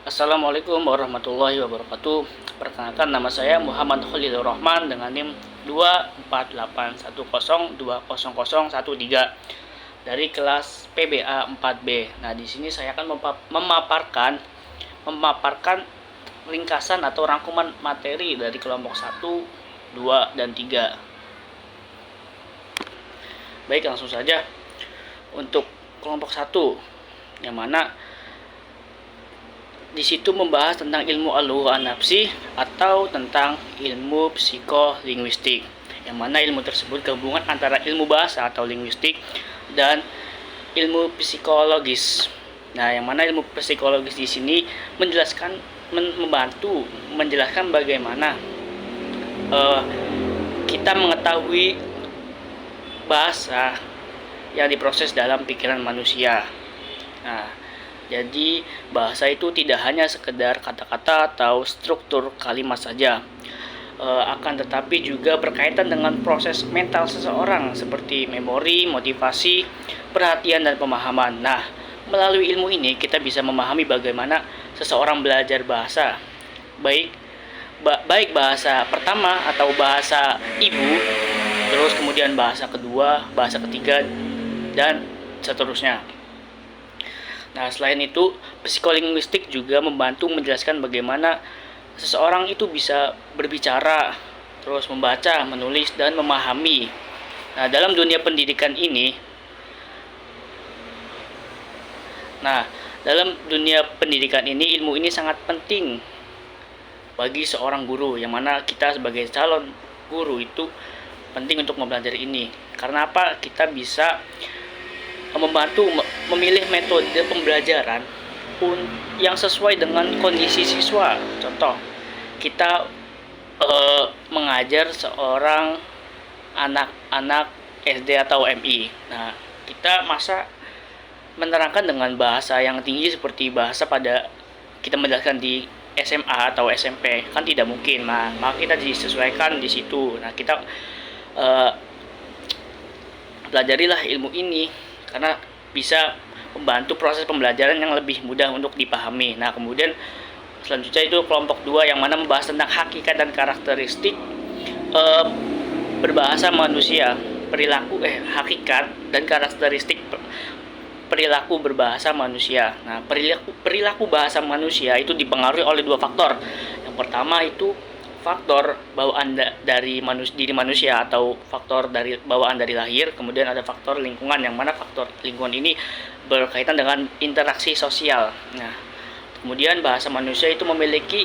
Assalamualaikum warahmatullahi wabarakatuh. Perkenalkan, nama saya Muhammad Khalilur Rahman dengan NIM 24881020013 dari kelas PBA 4B. Nah, di sini saya akan memaparkan ringkasan atau rangkuman materi dari kelompok 1, 2, dan 3. Baik, langsung saja. Untuk kelompok 1, yang mana di situ membahas tentang ilmu al-lugha an-nafsi atau tentang ilmu psikolinguistik, yang mana ilmu tersebut gabungan antara ilmu bahasa atau linguistik dan ilmu psikologis. Nah, yang mana ilmu psikologis di sini membantu menjelaskan bagaimana kita mengetahui bahasa yang diproses dalam pikiran manusia. Nah, jadi bahasa itu tidak hanya sekedar kata-kata atau struktur kalimat saja, akan tetapi juga berkaitan dengan proses mental seseorang seperti memori, motivasi, perhatian, dan pemahaman. Nah, melalui ilmu ini kita bisa memahami bagaimana seseorang belajar bahasa, baik bahasa pertama atau bahasa ibu, terus kemudian bahasa kedua, bahasa ketiga, dan seterusnya. Nah, selain itu, psikolinguistik juga membantu menjelaskan bagaimana seseorang itu bisa berbicara, terus membaca, menulis, dan memahami. Nah, dalam dunia pendidikan ini, ilmu ini sangat penting bagi seorang guru, yang mana kita sebagai calon guru itu penting untuk mempelajari ini. Karena apa? Kita bisa membantu memilih metode pembelajaran yang sesuai dengan kondisi siswa. Contoh, kita mengajar seorang anak-anak SD atau MI. Nah, kita masa menerangkan dengan bahasa yang tinggi seperti bahasa pada kita menjelaskan di SMA atau SMP, kan tidak mungkin. Nah, maka kita disesuaikan di situ. Nah, kita pelajarilah ilmu ini karena bisa membantu proses pembelajaran yang lebih mudah untuk dipahami. Nah, kemudian selanjutnya itu kelompok 2 yang mana membahas tentang hakikat dan karakteristik berbahasa manusia, hakikat dan karakteristik perilaku berbahasa manusia. Nah, perilaku bahasa manusia itu dipengaruhi oleh 2 faktor. Yang pertama itu faktor bawaan dari diri manusia atau faktor dari bawaan dari lahir, kemudian ada faktor lingkungan, yang mana faktor lingkungan ini berkaitan dengan interaksi sosial. Nah, kemudian bahasa manusia itu memiliki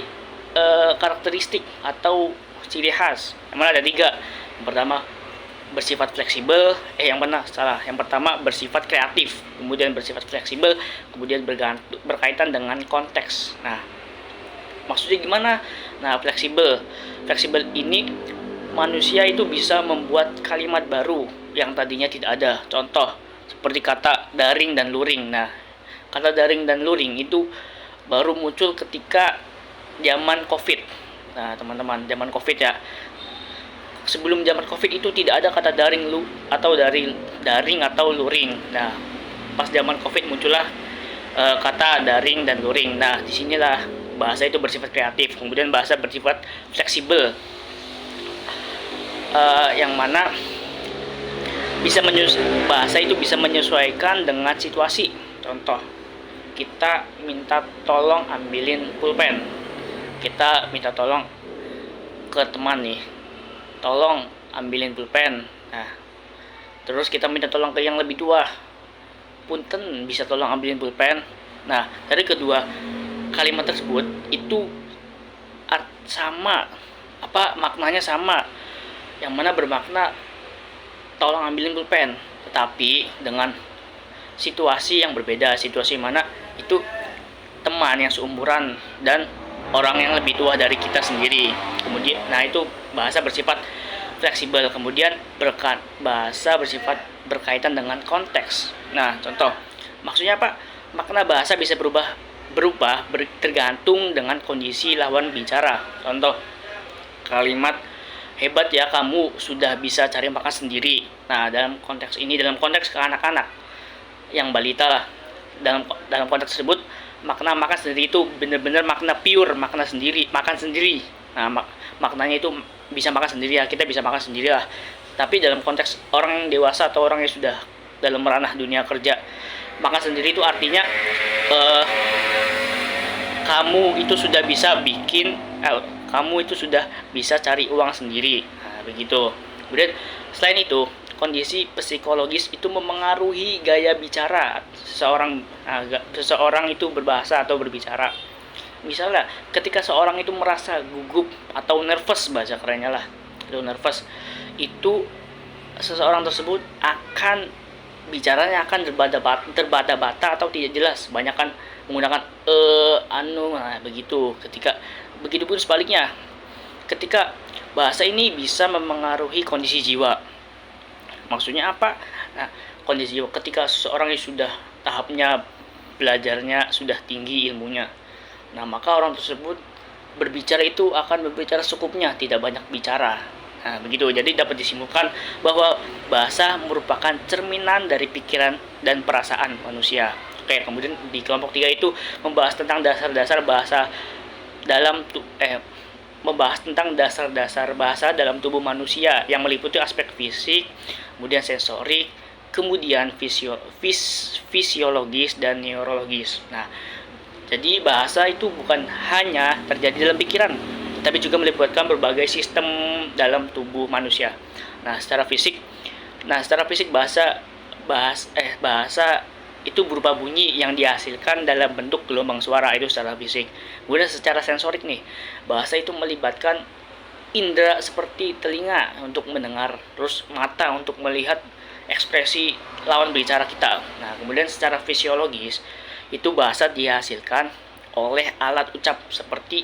karakteristik atau ciri khas, yang mana ada 3. Yang pertama bersifat fleksibel, yang pertama bersifat kreatif, kemudian bersifat fleksibel, kemudian berkaitan dengan konteks. Nah, maksudnya gimana? Nah, fleksibel ini manusia itu bisa membuat kalimat baru yang tadinya tidak ada. Contoh seperti kata daring dan luring. Nah, kata daring dan luring itu baru muncul ketika zaman Covid. Nah, teman-teman, zaman Covid ya. Sebelum zaman Covid itu tidak ada kata daring atau luring. Nah, pas zaman Covid muncullah kata daring dan luring. Nah, disinilah bahasa itu bersifat kreatif, kemudian bahasa bersifat fleksibel, yang mana bahasa itu bisa menyesuaikan dengan situasi. Contoh, kita minta tolong ambilin pulpen, kita minta tolong ke teman nih, tolong ambilin pulpen. Nah, terus kita minta tolong ke yang lebih tua, punten bisa tolong ambilin pulpen. Nah, dari kedua kalimat tersebut itu maknanya sama, yang mana bermakna tolong ambilin pulpen, tetapi dengan situasi yang berbeda. Situasi mana itu teman yang seumuran dan orang yang lebih tua dari kita sendiri. Kemudian, nah, itu bahasa bersifat fleksibel. Kemudian bahasa bersifat berkaitan dengan konteks. Nah, contoh, maksudnya apa? Makna bahasa bisa berubah tergantung dengan kondisi lawan bicara. Contoh, kalimat hebat ya kamu sudah bisa cari makan sendiri. Nah, dalam konteks ke anak-anak yang balita lah. Dalam konteks tersebut makna makan sendiri itu benar-benar makna pure, makna sendiri, makan sendiri. Nah, maknanya itu bisa makan sendiri ya, kita bisa makan sendiri lah. Tapi dalam konteks orang yang dewasa atau orang yang sudah dalam ranah dunia kerja, makan sendiri itu artinya kamu itu sudah bisa kamu itu sudah bisa cari uang sendiri. Nah, begitu. Kemudian selain itu, kondisi psikologis itu memengaruhi gaya bicara seseorang itu berbahasa atau berbicara. Misalnya, ketika seorang itu merasa gugup atau nervous, bahasa kerennya lah, itu nervous, itu seseorang tersebut akan bicaranya akan terbata-bata atau tidak jelas, banyak kan menggunakan nah begitu. Begitupun sebaliknya, ketika bahasa ini bisa memengaruhi kondisi jiwa. Maksudnya apa? Nah, kondisi jiwa ketika seseorang yang sudah tahapnya belajarnya sudah tinggi ilmunya, nah maka orang tersebut berbicara itu akan berbicara secukupnya, tidak banyak bicara. Nah, begitu. Jadi dapat disimpulkan bahwa bahasa merupakan cerminan dari pikiran dan perasaan manusia. Oke, kemudian di kelompok 3 itu membahas tentang dasar-dasar bahasa membahas tentang dasar-dasar bahasa dalam tubuh manusia yang meliputi aspek fisik, kemudian sensorik, kemudian fisiologis dan neurologis. Nah, jadi bahasa itu bukan hanya terjadi dalam pikiran, tapi juga melibatkan berbagai sistem dalam tubuh manusia. Nah, secara fisik bahasa itu berupa bunyi yang dihasilkan dalam bentuk gelombang suara, itu secara fisik. Kemudian secara sensorik nih, bahasa itu melibatkan indera seperti telinga untuk mendengar, terus mata untuk melihat ekspresi lawan bicara kita. Nah, kemudian secara fisiologis itu bahasa dihasilkan oleh alat ucap seperti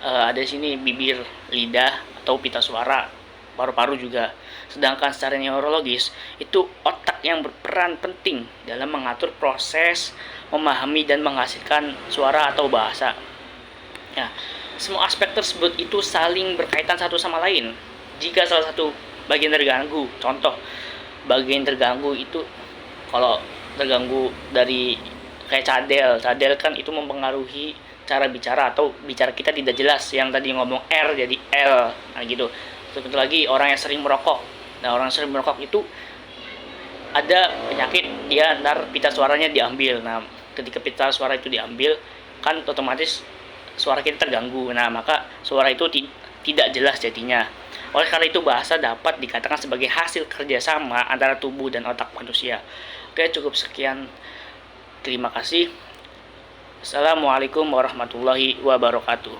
ada di sini bibir, lidah atau pita suara, paru-paru juga. Sedangkan secara neurologis itu otak yang berperan penting dalam mengatur proses memahami dan menghasilkan suara atau bahasa. Nah, semua aspek tersebut itu saling berkaitan satu sama lain. Jika salah satu bagian terganggu, contoh bagian terganggu itu kalau terganggu dari kayak cadel kan itu mempengaruhi cara bicara atau bicara kita tidak jelas, yang tadi ngomong R jadi L, nah gitu. Seperti lagi orang yang sering merokok. Nah, orang yang sering merokok itu ada penyakit, dia ntar pita suaranya diambil. Nah, ketika pita suara itu diambil kan otomatis suara kita terganggu. Nah, maka suara itu tidak jelas jadinya. Oleh karena itu bahasa dapat dikatakan sebagai hasil kerjasama antara tubuh dan otak manusia. Oke, cukup sekian. Terima kasih. Assalamualaikum warahmatullahi wabarakatuh.